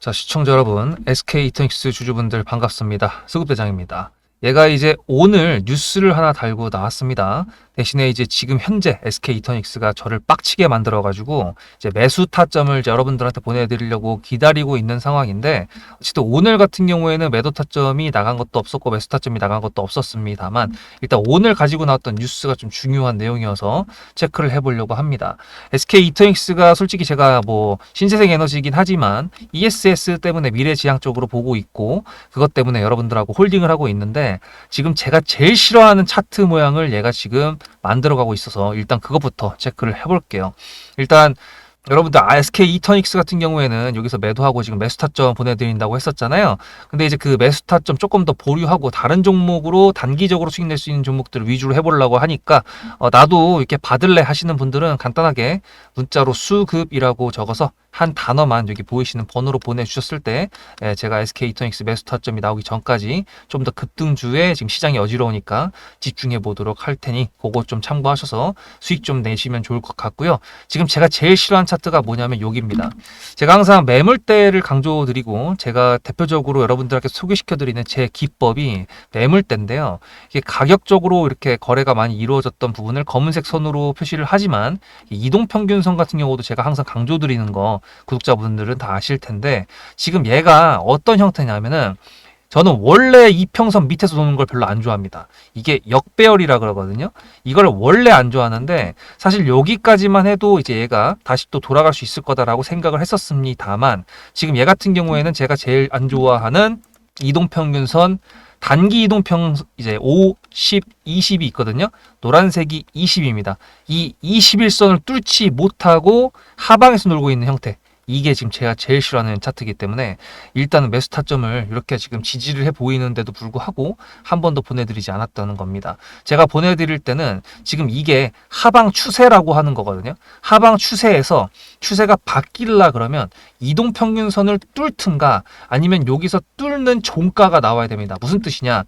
자, 시청자 여러분, SK 이터닉스 주주분들 반갑습니다. 수급대장입니다. 얘가 이제 오늘 뉴스를 하나 달고 나왔습니다. 대신에 이제 지금 현재 SK 이터닉스가 저를 빡치게 만들어가지고 이제 매수 타점을 이제 여러분들한테 보내드리려고 기다리고 있는 상황인데, 어쨌든 오늘 같은 경우에는 매도 타점이 나간 것도 없었고 매수 타점이 나간 것도 없었습니다만, 일단 오늘 가지고 나왔던 뉴스가 좀 중요한 내용이어서 체크를 해보려고 합니다. SK 이터닉스가 솔직히 제가 뭐 신재생 에너지이긴 하지만 ESS 때문에 미래지향 쪽으로 보고 있고, 그것 때문에 여러분들하고 홀딩을 하고 있는데, 지금 제가 제일 싫어하는 차트 모양을 얘가 지금 만들어가고 있어서 일단 그것부터 체크를 해볼게요. 일단 여러분들 SK 이터닉스 같은 경우에는 여기서 매도하고 지금 매수 타점 보내드린다고 했었잖아요. 근데 이제 그 매수 타점 조금 더 보류하고 다른 종목으로 단기적으로 수익 낼 수 있는 종목들을 위주로 해보려고 하니까 나도 이렇게 받을래 하시는 분들은 간단하게 문자로 수급이라고 적어서 한 단어만 여기 보이시는 번호로 보내주셨을 때 제가 SK 이터닉스 매수 타점이 나오기 전까지 좀 더 급등주에 지금 시장이 어지러우니까 집중해 보도록 할 테니 그거 좀 참고하셔서 수익 좀 내시면 좋을 것 같고요. 지금 제가 제일 싫어하는 차트가 뭐냐면 여기입니다. 제가 항상 매물대를 강조드리고 제가 대표적으로 여러분들에게 소개시켜드리는 제 기법이 매물대인데요. 이게 가격적으로 이렇게 거래가 많이 이루어졌던 부분을 검은색 선으로 표시를 하지만 이동평균선 같은 경우도 제가 항상 강조드리는 거 구독자분들은 다 아실 텐데, 지금 얘가 어떤 형태냐면은 저는 원래 이평선 밑에서 도는 걸 별로 안 좋아합니다. 이게 역배열이라 그러거든요. 이걸 원래 안 좋아하는데 사실 여기까지만 해도 이제 얘가 다시 또 돌아갈 수 있을 거다라고 생각을 했었습니다만, 지금 얘 같은 경우에는 제가 제일 안 좋아하는 이동평균선 단기 이동평 이제 5, 10, 20이 있거든요. 노란색이 20입니다. 이 21선을 뚫지 못하고 하방에서 놀고 있는 형태. 이게 지금 제가 제일 싫어하는 차트이기 때문에 일단은 매수 타점을 이렇게 지금 지지를 해 보이는데도 불구하고 한 번도 보내드리지 않았다는 겁니다. 제가 보내드릴 때는 지금 이게 하방 추세라고 하는 거거든요. 하방 추세에서 추세가 바뀌려 그러면 이동평균선을 뚫든가 아니면 여기서 뚫는 종가가 나와야 됩니다. 무슨 뜻이냐?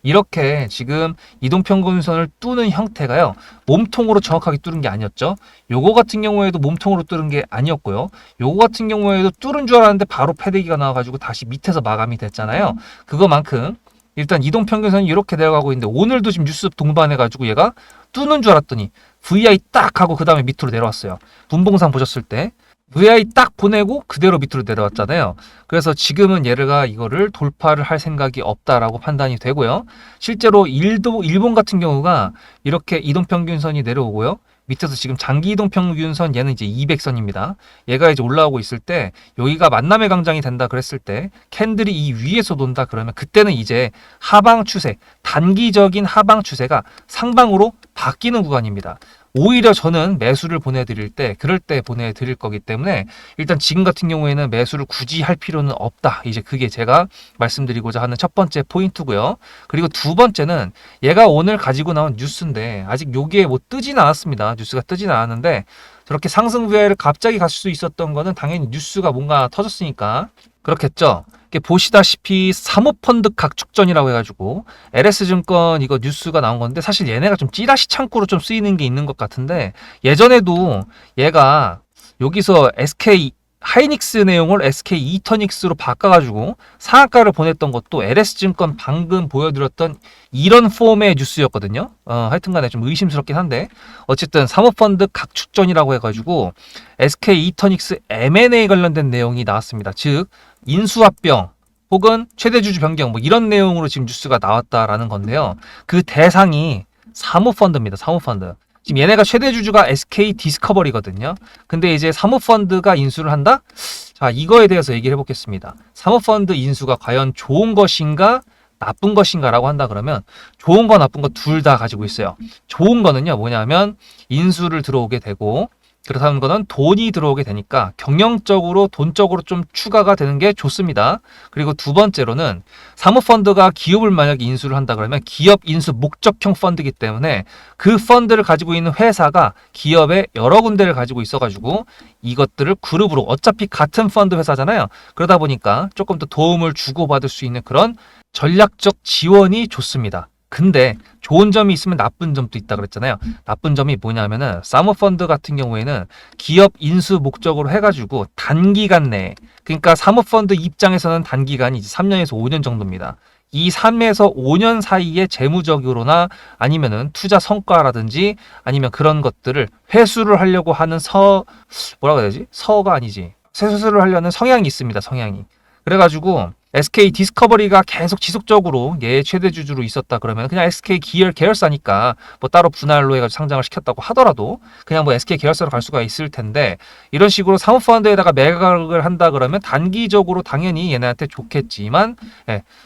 이렇게 지금 이동평균선을 뚫는 형태가요, 몸통으로 정확하게 뚫은 게 아니었죠. 요거 같은 경우에도 몸통으로 뚫은 게 아니었고요. 요거 같은 경우에도 뚫은 줄 알았는데 바로 패대기가 나와가지고 다시 밑에서 마감이 됐잖아요. 그거만큼 일단 이동평균선이 이렇게 내려가고 있는데, 오늘도 지금 뉴스 동반해가지고 얘가 뚫는 줄 알았더니 VI 딱 하고 그 다음에 밑으로 내려왔어요. 분봉상 보셨을 때 VI 딱 보내고 그대로 밑으로 내려왔잖아요. 그래서 지금은 얘가 이거를 돌파를 할 생각이 없다라고 판단이 되고요. 실제로 일본 같은 경우가 이렇게 이동평균선이 내려오고요. 밑에서 지금 장기 이동평균선, 얘는 이제 200선입니다. 얘가 이제 올라오고 있을 때 여기가 만남의 광장이 된다 그랬을 때 캔들이 이 위에서 돈다 그러면 그때는 이제 하방 추세, 단기적인 하방 추세가 상방으로 바뀌는 구간입니다. 오히려 저는 매수를 보내드릴 때 그럴 때 보내드릴 거기 때문에 일단 지금 같은 경우에는 매수를 굳이 할 필요는 없다. 이제 그게 제가 말씀드리고자 하는 첫 번째 포인트고요. 그리고 두 번째는 얘가 오늘 가지고 나온 뉴스인데 아직 여기에 뭐 뜨진 않았습니다. 뉴스가 뜨진 않았는데 저렇게 상승 VI를 갑자기 갈 수 있었던 거는 당연히 뉴스가 뭔가 터졌으니까 그렇겠죠. 보시다시피 사모펀드 각축전이라고 해가지고 LS증권 이거 뉴스가 나온 건데, 사실 얘네가 좀 찌라시 창구로 좀 쓰이는 게 있는 것 같은데, 예전에도 얘가 여기서 SK 하이닉스 내용을 SK 이터닉스로 바꿔가지고 상한가를 보냈던 것도 LS증권 방금 보여드렸던 이런 폼의 뉴스였거든요. 하여튼간에 좀 의심스럽긴 한데, 어쨌든 사모펀드 각축전이라고 해가지고 SK 이터닉스 M&A 관련된 내용이 나왔습니다. 즉 인수합병 혹은 최대주주 변경 뭐 이런 내용으로 지금 뉴스가 나왔다라는 건데요. 그 대상이 사모펀드입니다. 사모펀드. 지금 얘네가 최대주주가 SK 디스커버리거든요. 근데 이제 사모펀드가 인수를 한다? 자, 이거에 대해서 얘기를 해보겠습니다. 사모펀드 인수가 과연 좋은 것인가 나쁜 것인가 라고 한다 그러면 좋은 거 나쁜 거 둘 다 가지고 있어요. 좋은 거는요 뭐냐면 인수를 들어오게 되고, 그렇다는 거는 돈이 들어오게 되니까 경영적으로 돈적으로 좀 추가가 되는 게 좋습니다. 그리고 두 번째로는 사모펀드가 기업을 만약에 인수를 한다 그러면 기업 인수 목적형 펀드이기 때문에 그 펀드를 가지고 있는 회사가 기업의 여러 군데를 가지고 있어가지고 이것들을 그룹으로, 어차피 같은 펀드 회사잖아요. 그러다 보니까 조금 더 도움을 주고받을 수 있는 그런 전략적 지원이 좋습니다. 근데 좋은 점이 있으면 나쁜 점도 있다 그랬잖아요. 나쁜 점이 뭐냐면은 사모펀드 같은 경우에는 기업 인수 목적으로 해가지고 단기간 내에, 그러니까 사모펀드 입장에서는 단기간이 이제 3년에서 5년 정도입니다. 이 3에서 5년 사이에 재무적으로나 아니면은 투자 성과라든지 아니면 그런 것들을 회수를 하려고 하는 뭐라고 해야 되지? 서가 아니지. 회수를 하려는 성향이 있습니다. 성향이. 그래가지고 SK 디스커버리가 계속 지속적으로 얘의 최대 주주로 있었다 그러면 그냥 SK 계열사니까 뭐 따로 분할로 해가지고 상장을 시켰다고 하더라도 그냥 뭐 SK 계열사로 갈 수가 있을 텐데, 이런 식으로 사모펀드에다가 매각을 한다 그러면 단기적으로 당연히 얘네한테 좋겠지만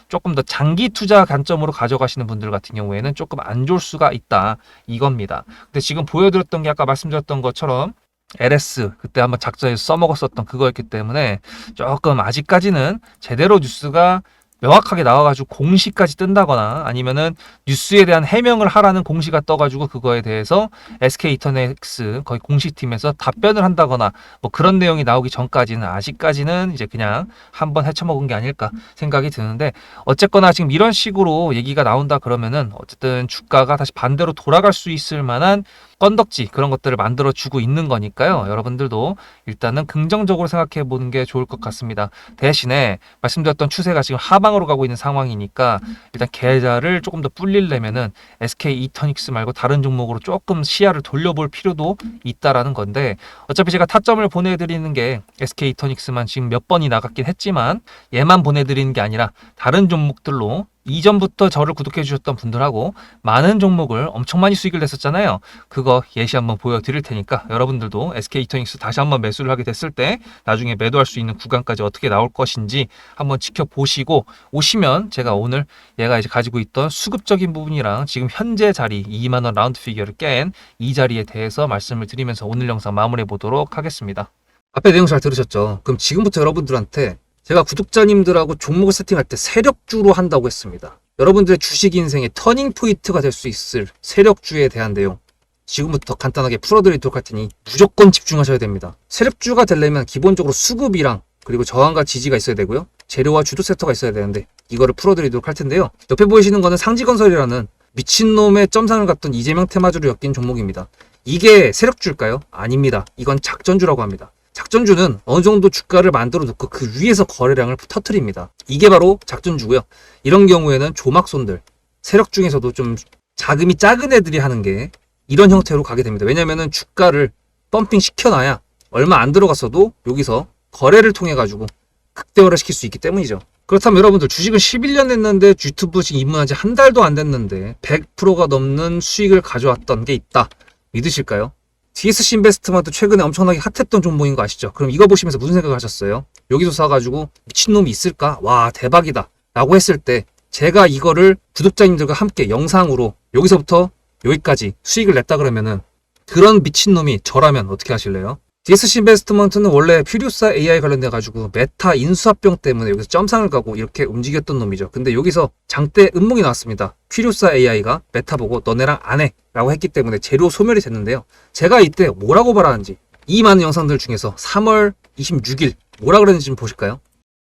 조금 더 장기 투자 관점으로 가져가시는 분들 같은 경우에는 조금 안 좋을 수가 있다 이겁니다. 근데 지금 보여드렸던 게 아까 말씀드렸던 것처럼 LS 그때 한번 작전에서 써먹었었던 그거였기 때문에 조금 아직까지는 제대로 뉴스가 명확하게 나와가지고 공시까지 뜬다거나 아니면은 뉴스에 대한 해명을 하라는 공시가 떠가지고 그거에 대해서 SK 이터넥스 거의 공식팀에서 답변을 한다거나 뭐 그런 내용이 나오기 전까지는 아직까지는 이제 그냥 한번 헤쳐먹은 게 아닐까 생각이 드는데, 어쨌거나 지금 이런 식으로 얘기가 나온다 그러면은 어쨌든 주가가 다시 반대로 돌아갈 수 있을 만한 건덕지 그런 것들을 만들어 주고 있는 거니까요. 여러분들도 일단은 긍정적으로 생각해 보는 게 좋을 것 같습니다. 대신에 말씀드렸던 추세가 지금 하방으로 가고 있는 상황이니까 일단 계좌를 조금 더 불리려면은 SK 이터닉스 말고 다른 종목으로 조금 시야를 돌려볼 필요도 있다라는 건데, 어차피 제가 타점을 보내드리는 게 SK 이터닉스만 지금 몇 번이 나갔긴 했지만 얘만 보내드리는 게 아니라 다른 종목들로 이전부터 저를 구독해 주셨던 분들하고 많은 종목을 엄청 많이 수익을 냈었잖아요. 그거 예시 한번 보여드릴 테니까 여러분들도 SK 이터닉스 다시 한번 매수를 하게 됐을 때 나중에 매도할 수 있는 구간까지 어떻게 나올 것인지 한번 지켜보시고 오시면 제가 오늘 얘가 이제 가지고 있던 수급적인 부분이랑 지금 현재 자리 2만원 라운드 피겨를 깬 이 자리에 대해서 말씀을 드리면서 오늘 영상 마무리해 보도록 하겠습니다. 앞에 내용 잘 들으셨죠? 그럼 지금부터 여러분들한테 제가 구독자님들하고 종목을 세팅할 때 세력주로 한다고 했습니다. 여러분들의 주식 인생의 터닝 포인트가 될 수 있을 세력주에 대한 내용 지금부터 간단하게 풀어드리도록 할 테니 무조건 집중하셔야 됩니다. 세력주가 되려면 기본적으로 수급이랑 그리고 저항과 지지가 있어야 되고요. 재료와 주도 섹터가 있어야 되는데 이거를 풀어드리도록 할 텐데요. 옆에 보이시는 거는 상지건설이라는 미친놈의 점상을 갖던 이재명 테마주로 엮인 종목입니다. 이게 세력주일까요? 아닙니다. 이건 작전주라고 합니다. 작전주는 어느 정도 주가를 만들어 놓고 그 위에서 거래량을 터트립니다. 이게 바로 작전주고요. 이런 경우에는 조막손들, 세력 중에서도 좀 자금이 작은 애들이 하는 게 이런 형태로 가게 됩니다. 왜냐면은 주가를 펌핑 시켜놔야 얼마 안 들어갔어도 여기서 거래를 통해 가지고 극대화를 시킬 수 있기 때문이죠. 그렇다면 여러분들 주식을 11년 했는데 유튜브 지금 입문한 지 한 달도 안 됐는데 100%가 넘는 수익을 가져왔던 게 있다. 믿으실까요? DSC 인베스트먼트 최근에 엄청나게 핫했던 종목인 거 아시죠? 그럼 이거 보시면서 무슨 생각을 하셨어요? 여기서 사가지고 미친놈이 있을까? 와 대박이다 라고 했을 때 제가 이거를 구독자님들과 함께 영상으로 여기서부터 여기까지 수익을 냈다 그러면은 그런 미친놈이 저라면 어떻게 하실래요? DSC 인베스트먼트는 원래 퓨리오사 AI 관련돼 가지고 메타 인수합병 때문에 여기서 점상을 가고 이렇게 움직였던 놈이죠. 근데 여기서 장대 음몽이 나왔습니다. 퓨리오사 AI가 메타 보고 너네랑 안 해 라고 했기 때문에 재료 소멸이 됐는데요. 제가 이때 뭐라고 말하는지 이 많은 영상들 중에서 3월 26일 뭐라 그랬는지 좀 보실까요?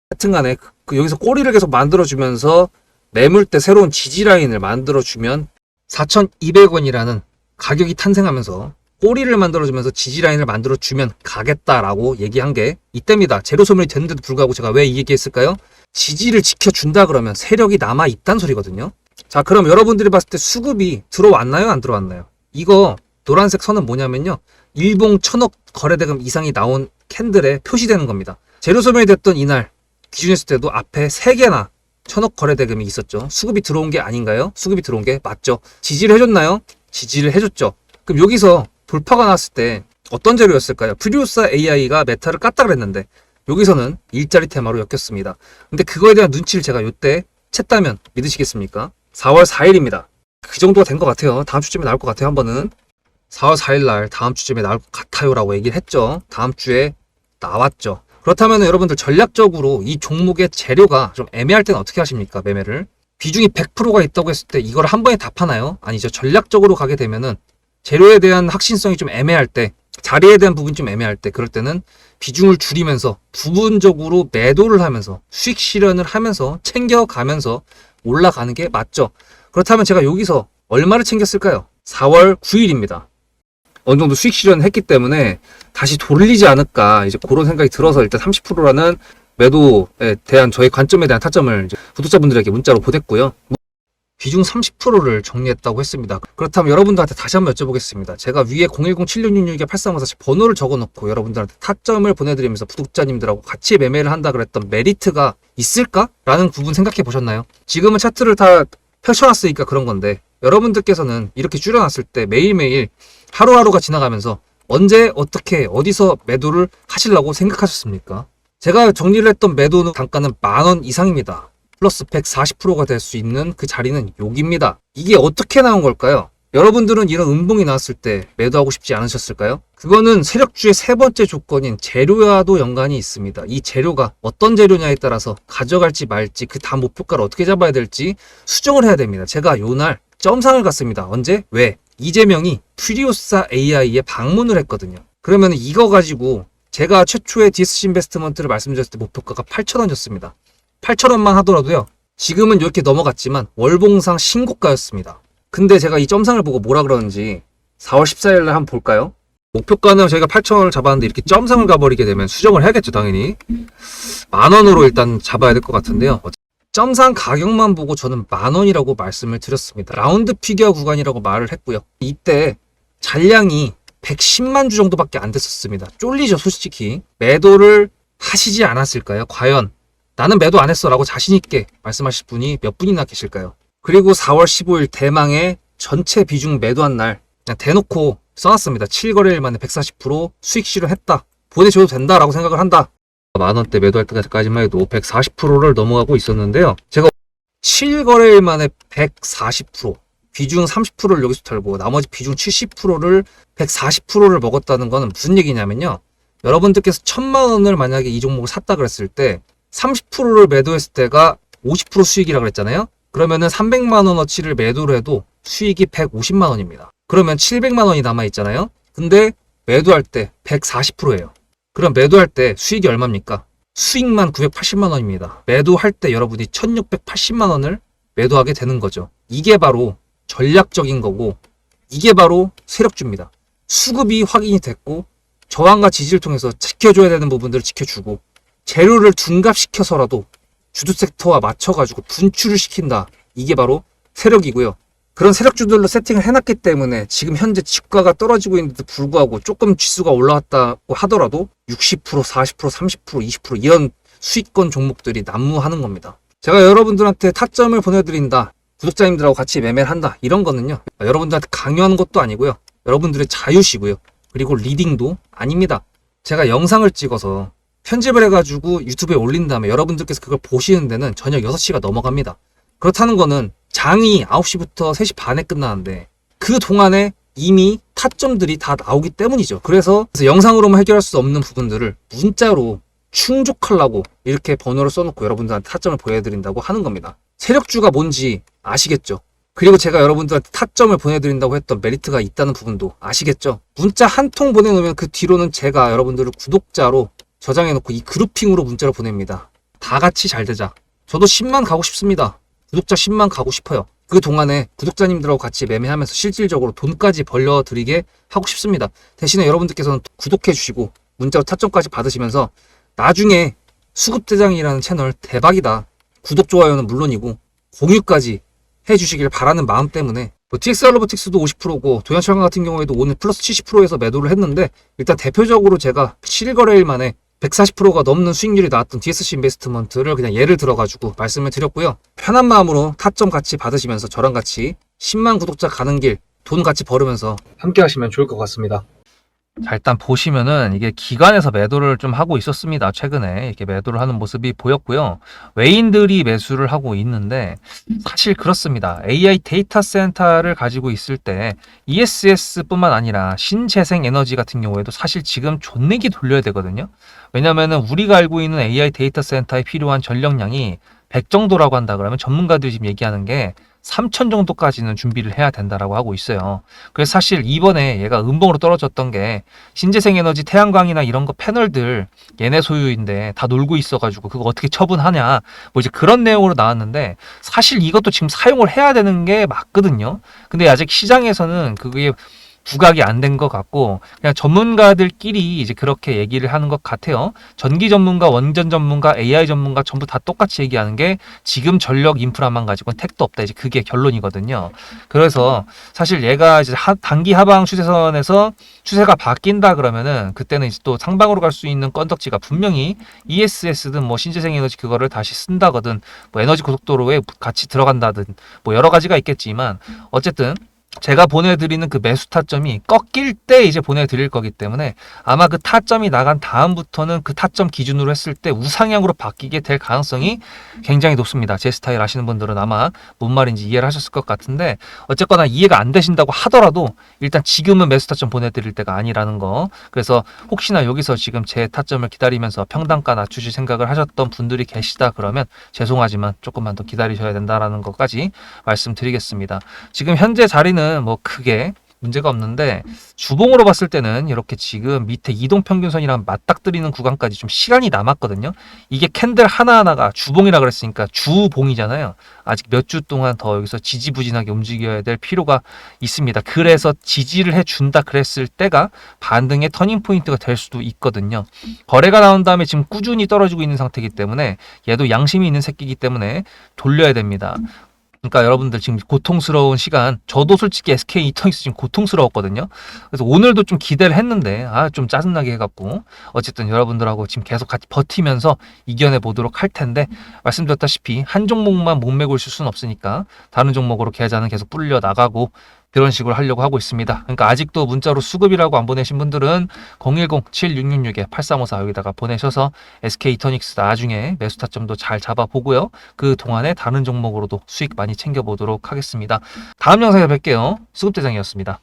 하여튼간에 여기서 꼬리를 계속 만들어주면서 매물대 새로운 지지라인을 만들어주면 4,200원이라는 가격이 탄생하면서 꼬리를 만들어주면서 지지라인을 만들어주면 가겠다라고 얘기한 게 이때입니다. 재료 소멸이 됐는데도 불구하고 제가 왜 이 얘기했을까요? 지지를 지켜준다 그러면 세력이 남아있단 소리거든요. 자 그럼 여러분들이 봤을 때 수급이 들어왔나요? 안 들어왔나요? 이거 노란색 선은 뭐냐면요. 일봉 1,000억 거래대금 이상이 나온 캔들에 표시되는 겁니다. 재료 소멸이 됐던 이날 기준했을 때도 앞에 3개나 1,000억 거래대금이 있었죠. 수급이 들어온 게 아닌가요? 수급이 들어온 게 맞죠. 지지를 해줬나요? 지지를 해줬죠. 그럼 여기서 돌파가 났을 때 어떤 재료였을까요? 퓨리오사 AI가 메타를 깠다 그랬는데 여기서는 일자리 테마로 엮였습니다. 근데 그거에 대한 눈치를 제가 요때 챘다면 믿으시겠습니까? 4월 4일입니다. 그 정도가 된 것 같아요. 다음 주쯤에 나올 것 같아요. 한 번은 4월 4일 날 다음 주쯤에 나올 것 같아요 라고 얘기를 했죠. 다음 주에 나왔죠. 그렇다면 여러분들 전략적으로 이 종목의 재료가 좀 애매할 때는 어떻게 하십니까? 매매를 비중이 100%가 있다고 했을 때 이걸 한 번에 답하나요? 아니죠. 전략적으로 가게 되면은 재료에 대한 확신성이 좀 애매할 때, 자리에 대한 부분이 좀 애매할 때, 그럴 때는 비중을 줄이면서 부분적으로 매도를 하면서 수익 실현을 하면서 챙겨가면서 올라가는 게 맞죠. 그렇다면 제가 여기서 얼마를 챙겼을까요? 4월 9일입니다. 어느 정도 수익 실현했기 때문에 다시 돌리지 않을까 이제 그런 생각이 들어서 일단 30%라는 매도에 대한 저의 관점에 대한 타점을 이제 구독자분들에게 문자로 보냈고요. 비중 30%를 정리했다고 했습니다. 그렇다면 여러분들한테 다시 한번 여쭤보겠습니다. 제가 위에 010-7666-8354 번호를 적어놓고 여러분들한테 타점을 보내드리면서 구독자님들하고 같이 매매를 한다 그랬던 메리트가 있을까? 라는 부분 생각해 보셨나요? 지금은 차트를 다 펼쳐놨으니까 그런 건데 여러분들께서는 이렇게 줄여놨을 때 매일매일 하루하루가 지나가면서 언제 어떻게 어디서 매도를 하시려고 생각하셨습니까? 제가 정리를 했던 매도 단가는 10,000원 이상입니다. 플러스 140%가 될 수 있는 그 자리는 여기입니다. 이게 어떻게 나온 걸까요? 여러분들은 이런 음봉이 나왔을 때 매도하고 싶지 않으셨을까요? 그거는 세력주의 세 번째 조건인 재료와도 연관이 있습니다. 이 재료가 어떤 재료냐에 따라서 가져갈지 말지 그 다음 목표가를 어떻게 잡아야 될지 수정을 해야 됩니다. 제가 요날 점상을 갔습니다. 언제? 왜? 이재명이 퓨리오사 AI에 방문을 했거든요. 그러면 이거 가지고 제가 최초의 디스시 인베스트먼트를 말씀드렸을 때 목표가가 8,000원이었습니다. 8,000원만 하더라도요. 지금은 이렇게 넘어갔지만 월봉상 신고가였습니다. 근데 제가 이 점상을 보고 뭐라 그러는지 4월 14일 날 한번 볼까요? 목표가는 저희가 8,000원을 잡았는데 이렇게 점상을 가버리게 되면 수정을 해야겠죠, 당연히. 10,000원으로 일단 잡아야 될 것 같은데요. 점상 가격만 보고 저는 10,000원이라고 말씀을 드렸습니다. 라운드 피겨 구간이라고 말을 했고요. 이때 잔량이 110만 주 정도밖에 안 됐었습니다. 쫄리죠, 솔직히. 매도를 하시지 않았을까요? 과연 나는 매도 안 했어 라고 자신있게 말씀하실 분이 몇 분이나 계실까요? 그리고 4월 15일 대망의 전체 비중 매도한 날 그냥 대놓고 써놨습니다. 7거래일 만에 140% 수익 실현했다. 보내줘도 된다라고 생각을 한다. 10,000원대 매도할 때까지만 해도 140%를 넘어가고 있었는데요. 제가 7거래일 만에 140% 비중 30%를 여기서 털고 나머지 비중 70%를 140%를 먹었다는 거는 무슨 얘기냐면요. 여러분들께서 1,000만 원을 만약에 이 종목을 샀다 그랬을 때 30%를 매도했을 때가 50% 수익이라고 그랬잖아요. 그러면은 300만 원어치를 매도를 해도 수익이 150만 원입니다. 그러면 700만 원이 남아 있잖아요. 근데 매도할 때 140%예요. 그럼 매도할 때 수익이 얼마입니까? 수익만 980만 원입니다. 매도할 때 여러분이 1680만 원을 매도하게 되는 거죠. 이게 바로 전략적인 거고 이게 바로 세력주입니다. 수급이 확인이 됐고 저항과 지지를 통해서 지켜줘야 되는 부분들을 지켜주고 재료를 둔갑시켜서라도 주도 섹터와 맞춰가지고 분출을 시킨다. 이게 바로 세력이고요. 그런 세력주들로 세팅을 해놨기 때문에 지금 현재 주가가 떨어지고 있는데도 불구하고 조금 지수가 올라왔다고 하더라도 60%, 40%, 30%, 20% 이런 수익권 종목들이 난무하는 겁니다. 제가 여러분들한테 타점을 보내드린다. 구독자님들하고 같이 매매를 한다. 이런 거는요. 여러분들한테 강요하는 것도 아니고요. 여러분들의 자유시고요. 그리고 리딩도 아닙니다. 제가 영상을 찍어서 편집을 해가지고 유튜브에 올린 다음에 여러분들께서 그걸 보시는 데는 저녁 6시가 넘어갑니다. 그렇다는 거는 장이 9시부터 3시 반에 끝나는데 그 동안에 이미 타점들이 다 나오기 때문이죠. 그래서 영상으로만 해결할 수 없는 부분들을 문자로 충족하려고 이렇게 번호를 써놓고 여러분들한테 타점을 보여드린다고 하는 겁니다. 세력주가 뭔지 아시겠죠? 그리고 제가 여러분들한테 타점을 보내드린다고 했던 메리트가 있다는 부분도 아시겠죠? 문자 한 통 보내놓으면 그 뒤로는 제가 여러분들을 구독자로 저장해놓고 이 그룹핑으로 문자를 보냅니다. 다 같이 잘 되자. 저도 10만 가고 싶습니다. 구독자 10만 가고 싶어요. 그 동안에 구독자님들하고 같이 매매하면서 실질적으로 돈까지 벌려드리게 하고 싶습니다. 대신에 여러분들께서는 구독해주시고 문자로 타점까지 받으시면서 나중에 수급대장이라는 채널 대박이다. 구독, 좋아요는 물론이고 공유까지 해주시길 바라는 마음 때문에 TXR 로보틱스도 50%고 도연철강 같은 경우에도 오늘 플러스 70%에서 매도를 했는데 일단 대표적으로 제가 7거래일 만에 140%가 넘는 수익률이 나왔던 DSC 인베스트먼트를 그냥 예를 들어가지고 말씀을 드렸고요. 편한 마음으로 타점 같이 받으시면서 저랑 같이 10만 구독자 가는 길 돈 같이 벌으면서 함께 하시면 좋을 것 같습니다. 자, 일단 보시면은 이게 기관에서 매도를 좀 하고 있었습니다. 최근에 이렇게 매도를 하는 모습이 보였고요. 외인들이 매수를 하고 있는데 사실 그렇습니다. AI 데이터 센터를 가지고 있을 때 ESS뿐만 아니라 신재생 에너지 같은 경우에도 사실 지금 존내기 돌려야 되거든요. 왜냐면은 우리가 알고 있는 AI 데이터 센터에 필요한 전력량이 100 정도라고 한다 그러면 전문가들이 지금 얘기하는 게 3천 정도까지는 준비를 해야 된다라고 하고 있어요. 그래서 사실 이번에 얘가 음봉으로 떨어졌던 게 신재생 에너지 태양광이나 이런 거 패널들 얘네 소유인데 다 놀고 있어가지고 그거 어떻게 처분하냐 뭐 이제 그런 내용으로 나왔는데, 사실 이것도 지금 사용을 해야 되는 게 맞거든요. 근데 아직 시장에서는 그게 부각이 안 된 것 같고 그냥 전문가들끼리 이제 그렇게 얘기를 하는 것 같아요. 전기 전문가, 원전 전문가, AI 전문가 전부 다 똑같이 얘기하는 게 지금 전력 인프라만 가지고는 택도 없다. 이제 그게 결론이거든요. 그래서 사실 얘가 이제 단기 하방 추세선에서 추세가 바뀐다 그러면은 그때는 이제 또 상방으로 갈 수 있는 건덕지가 분명히 ESS든 뭐 신재생 에너지 그거를 다시 쓴다거든 뭐 에너지 고속도로에 같이 들어간다든 뭐 여러 가지가 있겠지만, 어쨌든 제가 보내드리는 그 매수 타점이 꺾일 때 이제 보내드릴 거기 때문에 아마 그 타점이 나간 다음부터는 그 타점 기준으로 했을 때 우상향으로 바뀌게 될 가능성이 굉장히 높습니다. 제 스타일 아시는 분들은 아마 뭔 말인지 이해를 하셨을 것 같은데, 어쨌거나 이해가 안 되신다고 하더라도 일단 지금은 매수 타점 보내드릴 때가 아니라는 거. 그래서 혹시나 여기서 지금 제 타점을 기다리면서 평단가 낮추실 생각을 하셨던 분들이 계시다 그러면 죄송하지만 조금만 더 기다리셔야 된다라는 것까지 말씀드리겠습니다. 지금 현재 자리는 뭐 크게 문제가 없는데, 주봉으로 봤을 때는 이렇게 지금 밑에 이동평균선이랑 맞닥뜨리는 구간까지 좀 시간이 남았거든요. 이게 캔들 하나하나가 주봉이라 그랬으니까 주봉이잖아요. 아직 몇 주 동안 더 여기서 지지부진하게 움직여야 될 필요가 있습니다. 그래서 지지를 해준다 그랬을 때가 반등의 터닝포인트가 될 수도 있거든요. 거래가 나온 다음에 지금 꾸준히 떨어지고 있는 상태이기 때문에 얘도 양심이 있는 새끼이기 때문에 돌려야 됩니다. 그러니까 여러분들 지금 고통스러운 시간, 저도 솔직히 SK 이터닉스 지금 고통스러웠거든요. 그래서 오늘도 좀 기대를 했는데 좀 짜증나게 해갖고 어쨌든 여러분들하고 지금 계속 같이 버티면서 이겨내 보도록 할 텐데, 말씀드렸다시피 한 종목만 목매고 있을 수는 없으니까 다른 종목으로 계좌는 계속 불려 나가고 그런 식으로 하려고 하고 있습니다. 그러니까 아직도 문자로 수급이라고 안 보내신 분들은 010-7666-8354 여기다가 보내셔서 SK 이터닉스 나중에 매수 타점도 잘 잡아보고요. 그 동안에 다른 종목으로도 수익 많이 챙겨보도록 하겠습니다. 다음 영상에 뵐게요. 수급대장이었습니다.